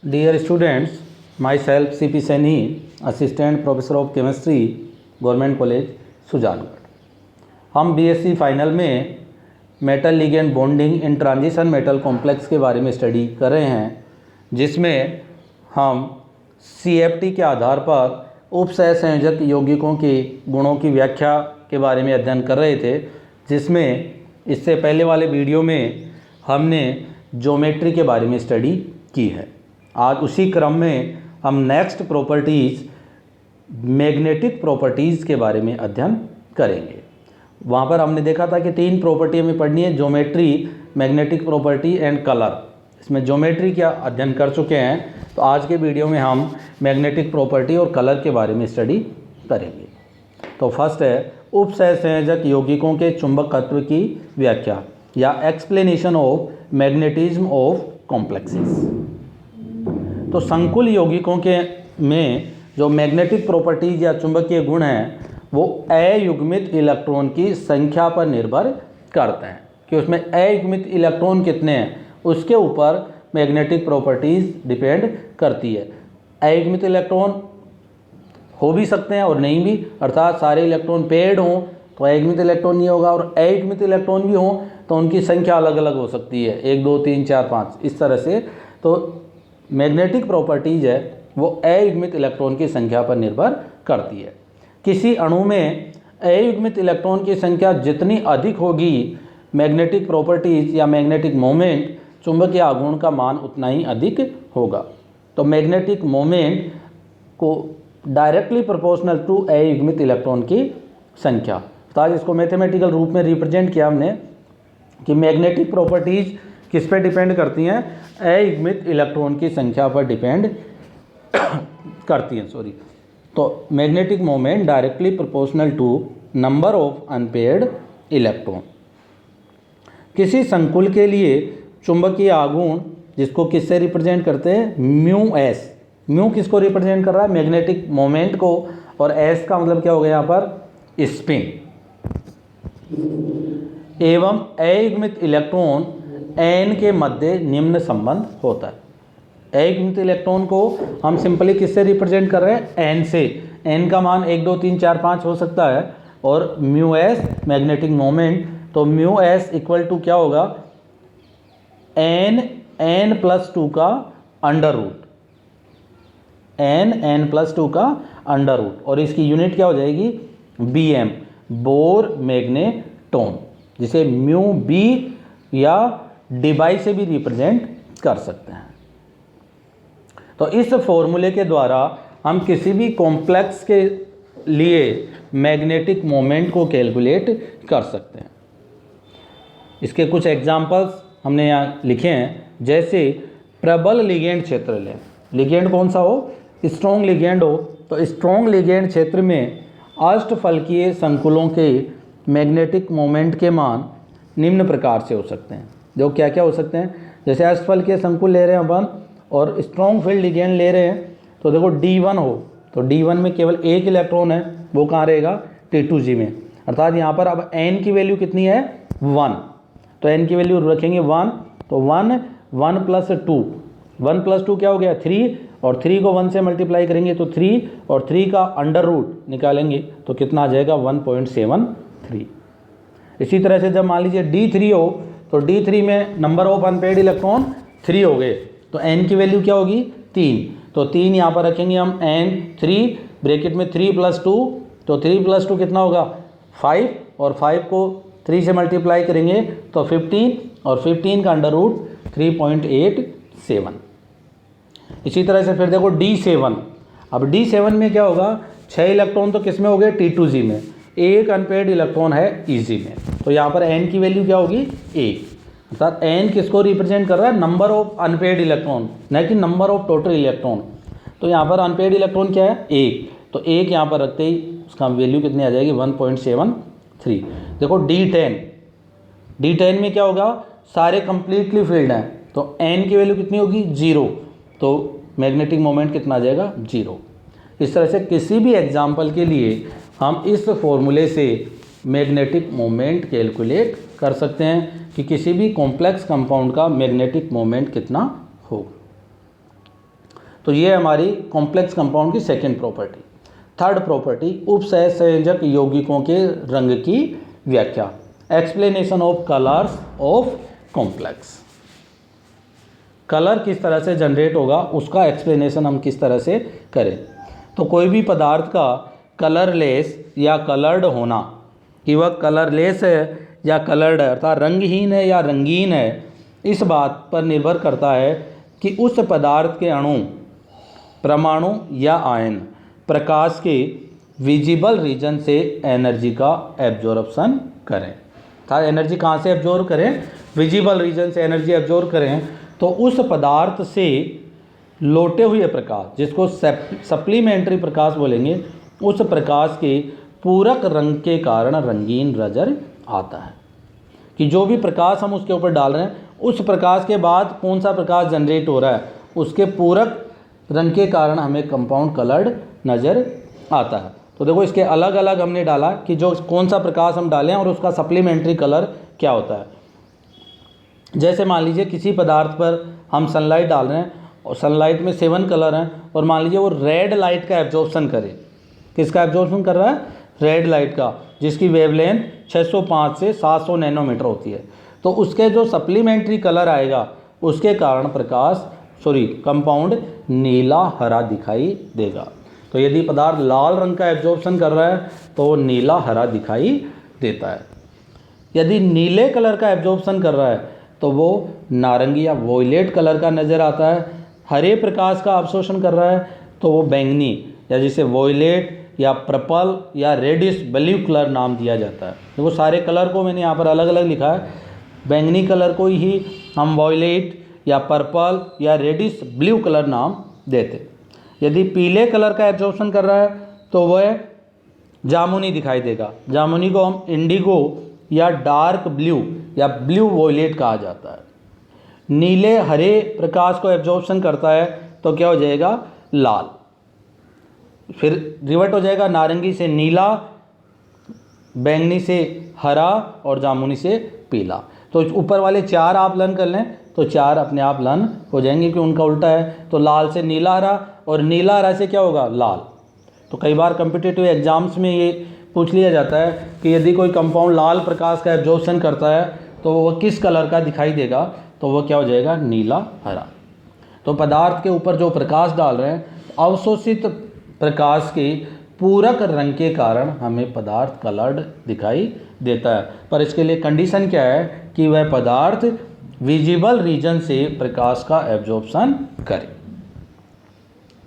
Dear students, myself C.P. Saini, Assistant Professor of Chemistry, Government College, Sujangarh. हम BSc final में metal ligand bonding in transition metal complex के बारे में study कर रहे हैं, जिसमें हम CFT के आधार पर उपसहसंयोजक यौगिकों के गुणों की व्याख्या के बारे में अध्ययन कर रहे थे, जिसमें इससे पहले वाले वीडियो में हमने ज्योमेट्री के बारे में स्टडी की है। आज उसी क्रम में हम नेक्स्ट प्रॉपर्टीज़ मैग्नेटिक प्रॉपर्टीज़ के बारे में अध्ययन करेंगे। वहाँ पर हमने देखा था कि 3 प्रॉपर्टी हमें पढ़नी है, geometry, magnetic property and colour. इसमें ज्योमेट्री का अध्ययन कर चुके हैं, तो आज के वीडियो में हम मैग्नेटिक प्रॉपर्टी और कलर के बारे में स्टडी करेंगे। तो फर्स्ट है उपसहसंयोजक यौगिकों के चुंबकत्व की व्याख्या या explanation of magnetism of complexes. तो संकुल यौगिकों के में जो मैग्नेटिक प्रॉपर्टीज या चुंबकीय गुण हैं वो अयुग्मित इलेक्ट्रॉन की संख्या पर निर्भर करते हैं कि उसमें अयुग्मित इलेक्ट्रॉन कितने हैं, उसके ऊपर मैग्नेटिक प्रॉपर्टीज डिपेंड करती है। अयुग्मित इलेक्ट्रॉन हो भी सकते हैं और नहीं भी, अर्थात सारे इलेक्ट्रॉन पेयर्ड हों तो अयुग्मित इलेक्ट्रॉन नहीं होगा, और अयुग्मित इलेक्ट्रॉन भी हों तो उनकी संख्या अलग अलग हो सकती है, 1 2 3 4 5 इस तरह से। तो मैग्नेटिक प्रॉपर्टीज है वो अयुग्मित इलेक्ट्रॉन की संख्या पर निर्भर करती है। किसी अणु में अयुग्मित इलेक्ट्रॉन की संख्या जितनी अधिक होगी, मैग्नेटिक प्रॉपर्टीज या मैग्नेटिक मोमेंट, चुंबकीय आघूर्ण का मान उतना ही अधिक होगा। तो मैग्नेटिक मोमेंट को डायरेक्टली प्रोपोर्शनल टू अयुग्मित इलेक्ट्रॉन की संख्या। तो आज इसको मैथमेटिकल रूप में रिप्रेजेंट किया हमने कि मैग्नेटिक प्रॉपर्टीज किस पे डिपेंड करती हैं, अयुग्मित इलेक्ट्रॉन की संख्या पर डिपेंड करती हैं। तो magnetic moment directly proportional to number of unpaired electron. किसी संकुल के लिए चुंबकीय आघूर्ण जिसको किससे रिप्रेजेंट करते हैं, म्यू एस। म्यू किसको रिप्रेजेंट कर रहा है, मैग्नेटिक मोमेंट को, और एस का मतलब क्या हो गया यहाँ पर, स्पिन। एवं अयुग्मित इलेक्ट्रॉन एन के मध्य निम्न संबंध होता है। अयुग्मित इलेक्ट्रॉन को हम सिंपली किससे रिप्रेजेंट कर रहे हैं, एन से। एन का मान 1 2 3 4 5 हो सकता है, और म्यू एस मैग्नेटिक मोमेंट, तो म्यू एस इक्वल टू क्या होगा, n+2 का अंडर रूट, n+2 का अंडर रूट, और इसकी यूनिट क्या हो जाएगी, bm, बोर मैग्नेटॉन, जिसे म्यू बी या डिवाई से भी रिप्रेजेंट कर सकते हैं। तो इस फॉर्मूले के द्वारा हम किसी भी कॉम्प्लेक्स के लिए मैग्नेटिक मोमेंट को कैलकुलेट कर सकते हैं। इसके कुछ एग्जांपल्स हमने यहाँ लिखे हैं, जैसे प्रबल लिगेंड क्षेत्र लें। लिगेंड कौन सा हो, स्ट्रॉन्ग लिगेंड हो, तो स्ट्रॉन्ग लिगेंड क्षेत्र में अष्टफलकीय संकुलों के मैग्नेटिक मोमेंट के मान निम्न प्रकार से हो सकते हैं। जो क्या क्या हो सकते हैं, जैसे अष्टफलकीय संकुल ले रहे हैं अपन और स्ट्रॉन्ग फील्ड लिगेंड ले रहे हैं, तो देखो D1 हो, तो D1 में केवल एक इलेक्ट्रॉन है, वो कहाँ रहेगा, T2G में। अर्थात यहाँ पर अब n की वैल्यू कितनी है, 1, तो n की वैल्यू रखेंगे 1, तो 1 + 2 क्या हो गया, 3, और 3 को 1 से मल्टीप्लाई करेंगे तो 3, और 3 का अंडर रूट निकालेंगे तो कितना आ जाएगा, 1.73। इसी तरह से जब मान लीजिए D3 हो, तो D3 में नंबर ऑफ अनपेयर्ड इलेक्ट्रॉन 3 हो गए, तो n की वैल्यू क्या होगी, 3, तो 3 यहाँ पर रखेंगे हम, n3 ब्रैकेट में 3 + 2, तो 3 + 2 कितना होगा, 5, और 5 को 3 से मल्टीप्लाई करेंगे तो 15, और 15 का अंडर रूट 3.87। इसी तरह से फिर देखो D7। अब D7 में क्या होगा, 6 इलेक्ट्रॉन तो किस में हो गए, T2G में, एक अनपेयर्ड इलेक्ट्रॉन है EG में, तो यहाँ पर n की वैल्यू क्या होगी, 1। अर्थात n किसको रिप्रेजेंट कर रहा है, नंबर ऑफ अनपेयर्ड इलेक्ट्रॉन, न कि नंबर ऑफ टोटल इलेक्ट्रॉन। तो यहाँ पर अनपेयर्ड इलेक्ट्रॉन क्या है, 1, तो 1 यहाँ पर रखते ही उसका वैल्यू कितनी आ जाएगी, 1.73। देखो D10 में क्या होगा, सारे कंप्लीटली फील्ड हैं, तो n की वैल्यू कितनी होगी, 0, तो मैग्नेटिक मोमेंट कितना आ जाएगा, 0। इस तरह से किसी भी एग्जाम्पल के लिए हम इस फॉर्मूले से मैग्नेटिक मोमेंट कैलकुलेट कर सकते हैं कि किसी भी कॉम्प्लेक्स कंपाउंड का मैग्नेटिक मोमेंट कितना होगा। तो ये हमारी कॉम्प्लेक्स कंपाउंड की सेकेंड प्रॉपर्टी। थर्ड प्रॉपर्टी, उपसहसंयोजक यौगिकों के रंग की व्याख्या, explanation of colours of complex. Colour किस तरह से जनरेट होगा उसका एक्सप्लेनेशन हम किस तरह से करें। तो कोई भी पदार्थ का कलरलेस या कलर्ड होना, कि वह कलरलेस है या कलर्ड है अर्थात रंगहीन है या रंगीन है, इस बात पर निर्भर करता है कि उस पदार्थ के अणु, परमाणु या आयन प्रकाश के विजिबल रीजन से एनर्जी का एब्जॉर्प्शन करें। था एनर्जी कहाँ से एब्जॉर्ब करें? विजिबल रीजन से एनर्जी एब्जॉर्ब करें। तो उस पदार्थ से लौटे हुए प्रकाश, जिसको सप्लीमेंट्री प्रकाश बोलेंगे, उस प्रकाश के पूरक रंग के कारण रंगीन नजर आता है। कि जो भी प्रकाश हम उसके ऊपर डाल रहे हैं, उस प्रकाश के बाद कौन सा प्रकाश जनरेट हो रहा है, उसके पूरक रंग के कारण हमें कंपाउंड कलर्ड नज़र आता है। तो देखो इसके अलग अलग हमने डाला कि जो कौन सा प्रकाश हम डालें और उसका सप्लीमेंट्री कलर क्या होता है। जैसे मान लीजिए किसी पदार्थ पर हम सनलाइट डाल रहे हैं और सनलाइट में 7 कलर हैं, और मान लीजिए वो रेड लाइट का एब्जॉर्प्शन करे। किसका एब्जॉर्प्शन कर रहा है? रेड लाइट का, जिसकी वेवलेंथ 605 से 700 नैनोमीटर होती है। तो उसके जो सप्लीमेंट्री कलर आएगा उसके कारण कंपाउंड नीला हरा दिखाई देगा। तो यदि पदार्थ लाल रंग का एब्जॉर्प्शन कर रहा है तो वो नीला हरा दिखाई देता है। यदि नीले कलर का एब्जॉर्प्शन कर रहा है तो वो नारंगी या वॉयलेट कलर का नज़र आता है। हरे प्रकाश का अवशोषण कर रहा है तो वो बैंगनी या जिसे वॉयलेट या पर्पल या रेडिश ब्लू कलर नाम दिया जाता है। देखो सारे कलर को मैंने यहाँ पर अलग अलग लिखा है। बैंगनी कलर को ही हम वॉयलेट या पर्पल या रेडिश ब्लू कलर नाम देते। यदि पीले कलर का एब्जॉर्प्शन कर रहा है तो वह जामुनी दिखाई देगा। जामुनी को हम इंडिगो या डार्क ब्लू या ब्लू वॉयलेट कहा जाता है। नीले हरे प्रकाश को एब्जॉर्प्शन करता है तो क्या हो जाएगा? लाल। फिर रिवर्ट हो जाएगा नारंगी से नीला, बैंगनी से हरा और जामुनी से पीला। तो ऊपर वाले 4 आप लर्न कर लें तो 4 अपने आप लर्न हो जाएंगे कि उनका उल्टा है। तो लाल से नीला हरा और नीला हरा से क्या होगा? लाल। तो कई बार कॉम्पिटिटिव एग्जाम्स में ये पूछ लिया जाता है कि यदि कोई कंपाउंड लाल प्रकाश का एब्जॉर्प्शन करता है तो वह किस कलर का दिखाई देगा? तो वह क्या हो जाएगा? नीला हरा। तो पदार्थ के ऊपर जो प्रकाश डाल रहे हैं, अवशोषित प्रकाश के पूरक रंग के कारण हमें पदार्थ कलर्ड दिखाई देता है। पर इसके लिए कंडीशन क्या है कि वह पदार्थ विजिबल रीजन से प्रकाश का एब्जॉर्प्शन करे।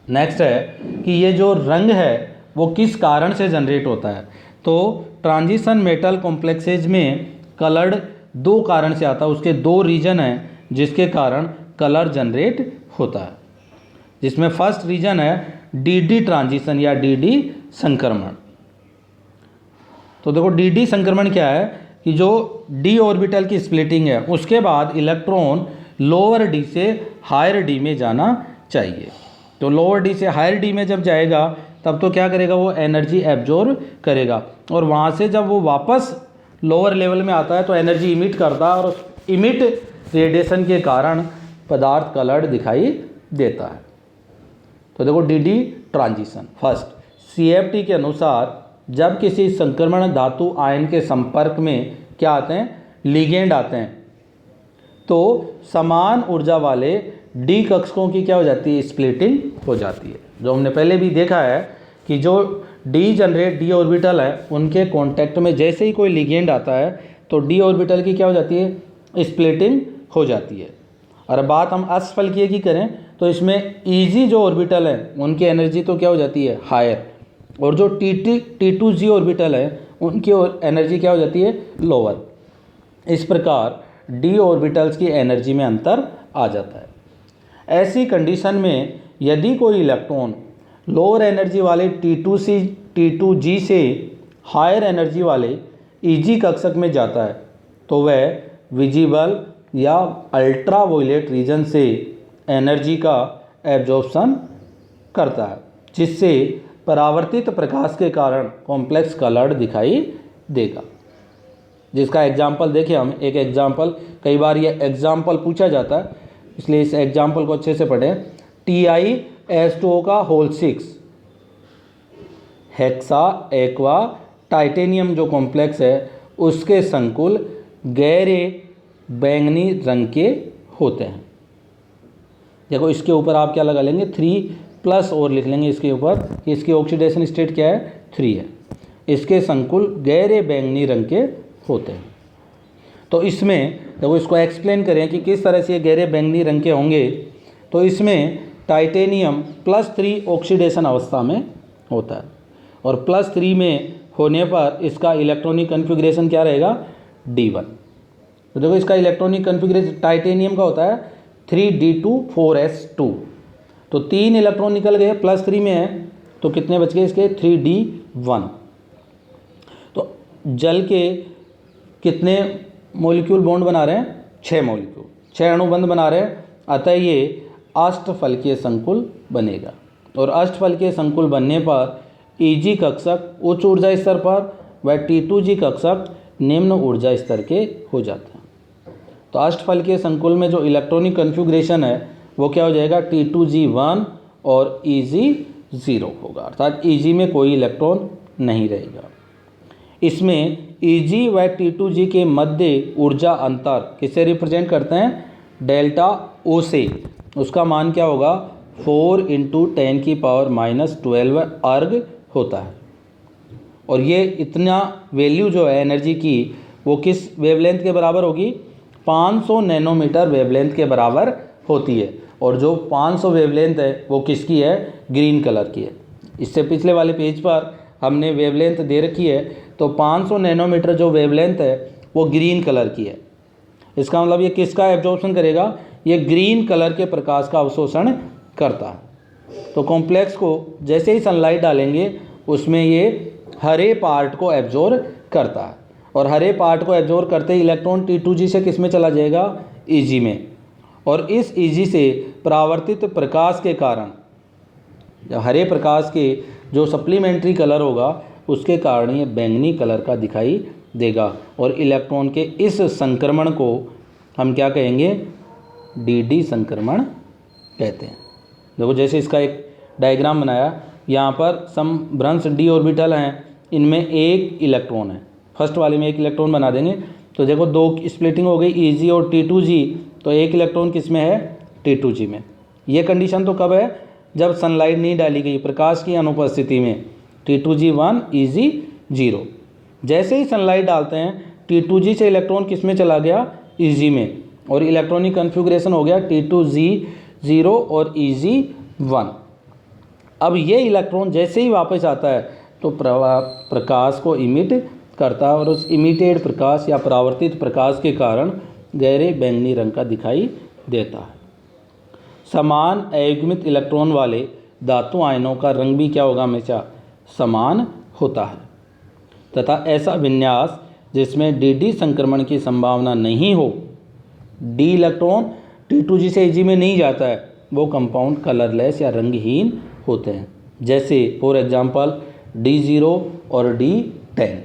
नेक्स्ट है कि ये जो रंग है वो किस कारण से जनरेट होता है। तो ट्रांजिशन मेटल कॉम्प्लेक्सेज में कलर्ड 2 कारण से आता है। उसके 2 रीजन हैं जिसके कारण कलर जनरेट होता है, जिसमें फर्स्ट रीजन है डी ट्रांजिशन या डी संक्रमण। तो देखो डी संक्रमण क्या है कि जो डी ऑर्बिटल की स्प्लिटिंग है उसके बाद इलेक्ट्रॉन लोअर डी से हायर डी में जाना चाहिए। तो लोअर डी से हायर डी में जब जाएगा तब तो क्या करेगा? वो एनर्जी एब्जॉर्ब करेगा और वहाँ से जब वो वापस लोअर लेवल में आता है तो एनर्जी इमिट करता है और उस इमिट रेडिएशन के कारण पदार्थ कलर्ड दिखाई देता है। तो देखो डी ट्रांजिशन। फर्स्ट, CFT के अनुसार जब किसी संक्रमण धातु आयन के संपर्क में क्या आते हैं? लिगेंड आते हैं, तो समान ऊर्जा वाले डी कक्षकों की क्या हो जाती है? स्प्लिटिंग हो जाती है। जो हमने पहले भी देखा है कि जो डी ऑर्बिटल है उनके कांटेक्ट में जैसे ही कोई लिगेंड आता है तो डी ऑर्बिटल की क्या हो जाती है? स्प्लिटिंग हो जाती है। और बात हम असफलकीय की करें तो इसमें ईजी जो ऑर्बिटल है उनकी एनर्जी तो क्या हो जाती है? हायर, और जो T2G ऑर्बिटल है उनकी एनर्जी क्या हो जाती है? लोअर। इस प्रकार डी ऑर्बिटल्स की एनर्जी में अंतर आ जाता है। ऐसी कंडीशन में यदि कोई इलेक्ट्रॉन लोअर एनर्जी वाले T2G से हायर एनर्जी वाले Eg कक्षक में जाता है तो वह विजिबल या अल्ट्रा वायलेट रीजन से एनर्जी का एब्जॉर्प्शन करता है, जिससे परावर्तित प्रकाश के कारण कॉम्प्लेक्स कलर्ड दिखाई देगा। जिसका एग्जाम्पल देखिए हम, एक एग्जाम्पल, कई बार ये एग्जाम्पल पूछा जाता है इसलिए इस एग्जाम्पल को अच्छे से पढ़ें। Ti H2O का होल 6 हेक्सा एक्वा टाइटेनियम जो कॉम्प्लेक्स है उसके संकुल गहरे बैंगनी रंग के होते हैं। देखो इसके ऊपर आप क्या लगा लेंगे 3+ और लिख लेंगे इसके ऊपर, इसकी ऑक्सीडेशन स्टेट क्या है 3 है। इसके संकुल गहरे बैंगनी रंग के होते हैं। तो इसमें देखो इसको एक्सप्लेन करें कि किस तरह से ये गहरे बैंगनी रंग के होंगे। तो इसमें टाइटेनियम +3 ऑक्सीडेशन अवस्था में होता है और +3 में होने पर इसका इलेक्ट्रॉनिक कन्फिग्रेशन क्या रहेगा D1। तो देखो इसका इलेक्ट्रॉनिक कन्फिग्रेशन टाइटेनियम का होता है 3D2 4S2। तो 3 इलेक्ट्रॉन निकल गए, +3 में है तो कितने बच गए इसके 3D1। तो जल के कितने मॉलिक्यूल बॉन्ड बना रहे हैं 6 मॉलिक्यूल, 6 अणुबंध बना रहे हैं। अतः ये अष्टफलकीय संकुल बनेगा और अष्टफलकीय संकुल बनने पर Eg कक्षक उच्च ऊर्जा स्तर पर व T2G कक्षक निम्न ऊर्जा स्तर के हो जाते हैं। तो अष्टफलकीय संकुल में जो इलेक्ट्रॉनिक कन्फिग्रेशन है वो क्या हो जाएगा T2G1 और Eg0 होगा, अर्थात Eg में कोई इलेक्ट्रॉन नहीं रहेगा। इसमें Eg व T2G के मध्य ऊर्जा अंतर किसे रिप्रेजेंट करते हैं डेल्टा O से। उसका मान क्या होगा 4 × 10⁻⁻12 अर्ग होता है। और ये इतना वैल्यू जो है एनर्जी की वो किस वेवलेंथ के बराबर होगी 500 नैनोमीटर वेवलेंथ के बराबर होती है। और जो 500 वेवलेंथ है वो किसकी है ग्रीन कलर की है। इससे पिछले वाले पेज पर हमने वेवलेंथ दे रखी है, तो 500 नैनोमीटर जो वेवलेंथ है वो ग्रीन कलर की है। इसका मतलब ये किसका एब्जॉर्प्शन करेगा, ये ग्रीन कलर के प्रकाश का अवशोषण करता है। तो कॉम्प्लेक्स को जैसे ही सनलाइट डालेंगे उसमें ये हरे पार्ट को एब्जॉर्ब करता है और हरे पार्ट को एब्जॉर्ब करते ही इलेक्ट्रॉन T2G से किस में चला जाएगा Eg में। और इस Eg से परावर्तित प्रकाश के कारण जब हरे प्रकाश के जो सप्लीमेंट्री कलर होगा उसके कारण ये बैंगनी कलर का दिखाई देगा। और इलेक्ट्रॉन के इस संक्रमण को हम क्या कहेंगे DD संक्रमण कहते हैं। देखो जैसे इसका एक डायग्राम बनाया, यहाँ पर समभ्रंश d ऑर्बिटल हैं, इनमें एक इलेक्ट्रॉन है, फर्स्ट वाले में एक इलेक्ट्रॉन बना देंगे। तो देखो 2 स्प्लिटिंग हो गई Eg और T2G, तो एक इलेक्ट्रॉन किस में है T2G में। ये कंडीशन तो कब है जब सनलाइट नहीं डाली गई, प्रकाश की अनुपस्थिति में T2G1 Eg0। जैसे ही सनलाइट डालते हैं T2G से इलेक्ट्रॉन किस में चला गया Eg में और इलेक्ट्रॉनिक कन्फिग्रेशन हो गया T2G0 और Eg1। अब ये इलेक्ट्रॉन जैसे ही वापस आता है तो प्रकाश को इमिट करता है और उस इमिटेड प्रकाश या परावर्तित प्रकाश के कारण गहरे बैंगनी रंग का दिखाई देता है। समान अयुग्मित इलेक्ट्रॉन वाले धातु आयनों का रंग भी क्या होगा हमेशा समान होता है तथा ऐसा विन्यास जिसमें DD संक्रमण की संभावना नहीं हो, D इलेक्ट्रॉन T2G से Eg में नहीं जाता है, वो कंपाउंड कलरलेस या रंगहीन होते हैं। जैसे फॉर एग्जांपल D0 और D10।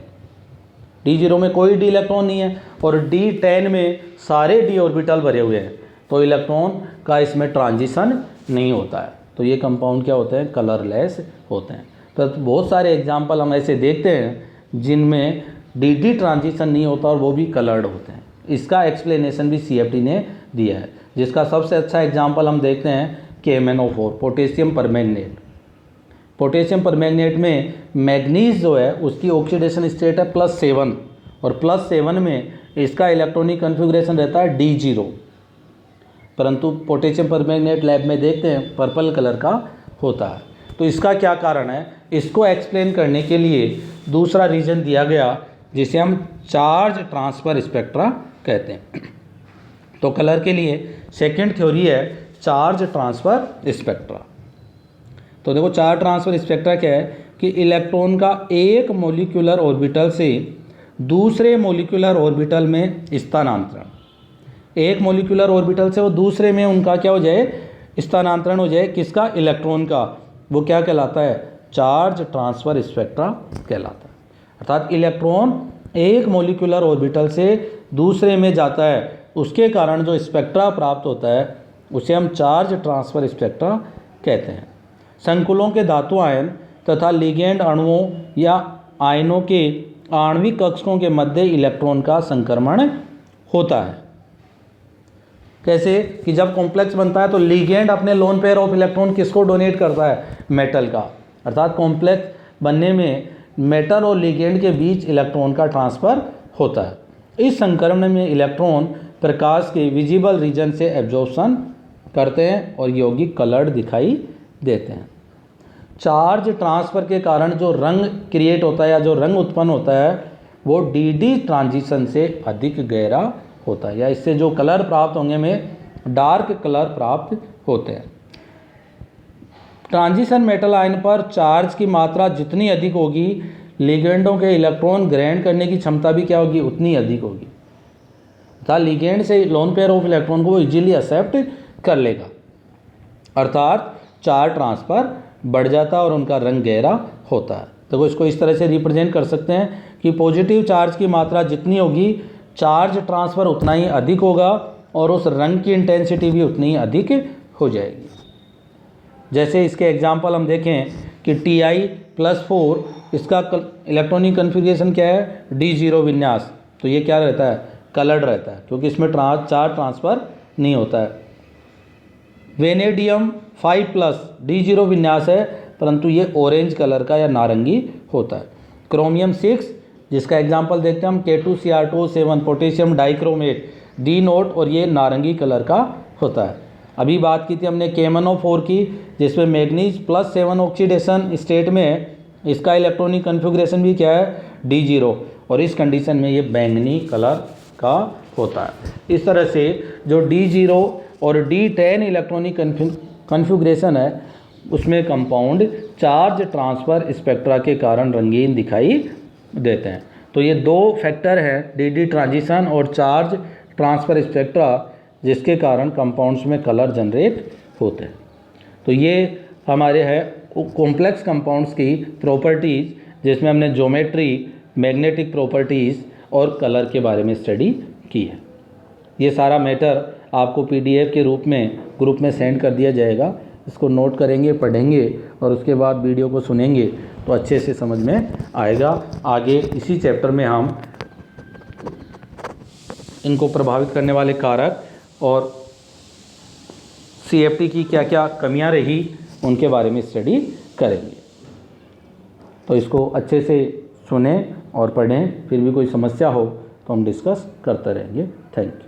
D0 में कोई D इलेक्ट्रॉन नहीं है और D10 में सारे D ऑर्बिटल भरे हुए हैं, तो इलेक्ट्रॉन का इसमें ट्रांजिशन नहीं होता है। तो ये कंपाउंड क्या होते हैं कलरलेस होते हैं। तो बहुत सारे एग्जांपल हम ऐसे देखते हैं जिनमें DD ट्रांजिशन नहीं होता और वो भी कलर्ड होते हैं। इसका एक्सप्लेनेशन भी CFT ने दिया है, जिसका सबसे अच्छा एग्जांपल हम देखते हैं KMnO4 potassium permanganate. Potassium permanganate में मैग्नीज जो है उसकी ऑक्सीडेशन स्टेट है +7 और +7 में इसका इलेक्ट्रॉनिक कन्फिग्रेशन रहता है D0, परंतु पोटेशियम परमैंगनेट लैब में देखते हैं पर्पल कलर का होता है। तो इसका क्या कारण है, इसको एक्सप्लेन करने के लिए दूसरा रीजन दिया गया जिसे हम चार्ज ट्रांसफ़र स्पेक्ट्रा कहते हैं। तो कलर के लिए सेकंड थ्योरी है चार्ज ट्रांसफ़र स्पेक्ट्रा। तो देखो चार्ज ट्रांसफ़र स्पेक्ट्रा क्या है कि इलेक्ट्रॉन का एक मोलिकुलर ऑर्बिटल से दूसरे मोलिकुलर ऑर्बिटल में स्थानांतरण, एक मोलिकुलर ऑर्बिटल से वो दूसरे में उनका क्या हो जाए स्थानांतरण हो जाए, किसका इलेक्ट्रॉन का, वो क्या कहलाता है चार्ज ट्रांसफ़र स्पेक्ट्रा कहलाता है। अर्थात इलेक्ट्रॉन एक मोलिकुलर ऑर्बिटल से दूसरे में जाता है, उसके कारण जो स्पेक्ट्रा प्राप्त होता है उसे हम चार्ज ट्रांसफ़र स्पेक्ट्रा कहते हैं। संकुलों के धातु आयन तथा लिगेंड अणुओं या आयनों के आणविक कक्षकों के मध्य इलेक्ट्रॉन का संक्रमण होता है। कैसे कि जब कॉम्प्लेक्स बनता है तो लिगेंड अपने लोन पेयर ऑफ इलेक्ट्रॉन किसको डोनेट करता है, मेटल का। अर्थात कॉम्प्लेक्स बनने में मेटल और लिगेंड के बीच इलेक्ट्रॉन का ट्रांसफ़र होता है। इस संक्रमण में इलेक्ट्रॉन प्रकाश के विजिबल रीजन से एब्जॉर्प्शन करते हैं और यौगिक कलर्ड दिखाई देते हैं। चार्ज ट्रांसफ़र के कारण जो रंग क्रिएट होता है या जो रंग उत्पन्न होता है वो डी ट्रांजिशन से अधिक गहरा होता है, या इससे जो कलर प्राप्त होंगे में डार्क कलर प्राप्त होते हैं। ट्रांजिशन मेटल आयन पर चार्ज की मात्रा जितनी अधिक होगी, लिगेंडों के इलेक्ट्रॉन ग्रहण करने की क्षमता भी क्या होगी, उतनी अधिक होगी। अर्थात लिगेंड से लोन पेयर ऑफ इलेक्ट्रॉन को वो इजीली एक्सेप्ट कर लेगा, अर्थात चार्ज ट्रांसफ़र बढ़ जाता है और उनका रंग गहरा होता है। तो इसको इस तरह से रिप्रेजेंट कर सकते हैं कि पॉजिटिव चार्ज की मात्रा जितनी होगी, चार्ज ट्रांसफ़र उतना ही अधिक होगा और उस रंग की इंटेंसिटी भी उतनी ही अधिक हो जाएगी। जैसे इसके एग्जांपल हम देखें कि Ti+4 इसका इलेक्ट्रॉनिक कन्फिग्रेशन क्या है, D0 विन्यास। तो ये क्या रहता है, कलर्ड रहता है, क्योंकि इसमें चार्ज ट्रांसफ़र नहीं होता है। वेनेडियम 5+ D0 विन्यास है, परंतु ये ऑरेंज कलर का या नारंगी होता है। क्रोमियम 6 जिसका एग्जांपल देखते हैं हम, K2Cr2 पोटेशियम डाइक्रोमेट D0, और ये नारंगी कलर का होता है। अभी बात की थी हमने KMnO4 की, जिसमें मैग्नीज +7 ऑक्सीडेशन स्टेट में इसका इलेक्ट्रॉनिक कन्फिग्रेशन भी क्या है, D0, और इस कंडीशन में ये बैंगनी कलर का होता है। इस तरह से जो D0 और D10 इलेक्ट्रॉनिक कन्फिग्रेशन है उसमें कंपाउंड चार्ज ट्रांसफ़र स्पेक्ट्रा के कारण रंगीन दिखाई देते हैं। तो ये दो फैक्टर हैं, डी ट्रांजिशन और चार्ज ट्रांसफ़र स्पेक्ट्रा, जिसके कारण कंपाउंड्स में कलर जनरेट होते हैं। तो ये हमारे है कॉम्प्लेक्स कंपाउंड्स की प्रॉपर्टीज़, जिसमें हमने ज्योमेट्री, मैग्नेटिक प्रॉपर्टीज़ और कलर के बारे में स्टडी की है। ये सारा मैटर आपको PDF के रूप में ग्रुप में सेंड कर दिया जाएगा। इसको नोट करेंगे, पढ़ेंगे और उसके बाद वीडियो को सुनेंगे तो अच्छे से समझ में आएगा। आगे इसी चैप्टर में हम इनको प्रभावित करने वाले कारक और CFT की क्या क्या कमियां रही उनके बारे में स्टडी करेंगे। तो इसको अच्छे से सुने और पढ़ें, फिर भी कोई समस्या हो तो हम डिस्कस करते रहेंगे। Thank you.